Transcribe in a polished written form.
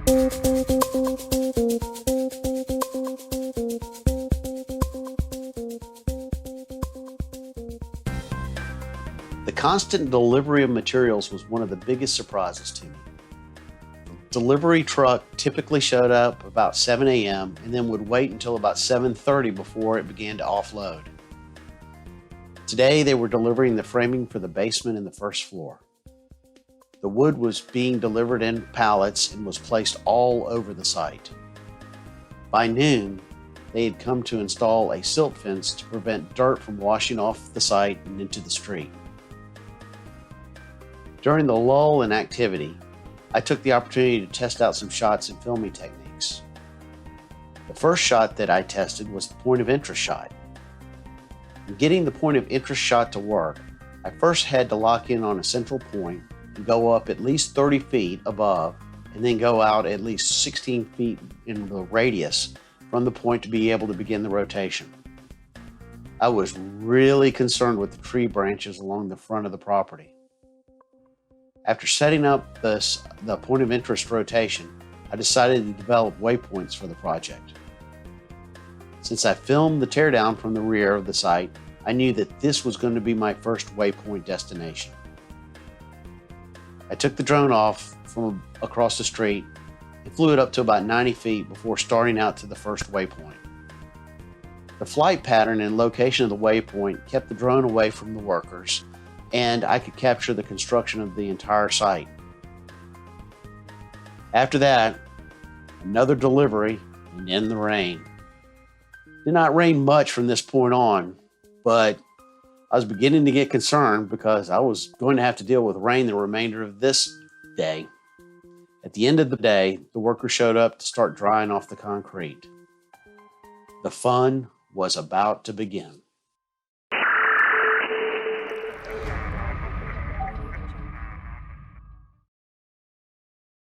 The constant delivery of materials was one of the biggest surprises to me. The delivery truck typically showed up about 7 a.m. and then would wait until about 7:30 before it began to offload. Today, they were delivering the framing for the basement and the first floor. The wood was being delivered in pallets and was placed all over the site. By noon, they had come to install a silt fence to prevent dirt from washing off the site and into the street. During the lull in activity, I took the opportunity to test out some shots and filming techniques. The first shot that I tested was the point of interest shot. In getting the point of interest shot to work, I first had to lock in on a central point and go up at least 30 feet above and then go out at least 16 feet in the radius from the point to be able to begin the rotation. I was really concerned with the tree branches along the front of the property. After setting up the point of interest rotation, I decided to develop waypoints for the project. Since I filmed the teardown from the rear of the site, I knew that this was going to be my first waypoint destination. I took the drone off from across the street and flew it up to about 90 feet before starting out to the first waypoint. The flight pattern and location of the waypoint kept the drone away from the workers, and I could capture the construction of the entire site. After that, another delivery and then the rain. It did not rain much from this point on, but I was beginning to get concerned because I was going to have to deal with rain the remainder of this day. At the end of the day, the workers showed up to start drying off the concrete. The fun was about to begin.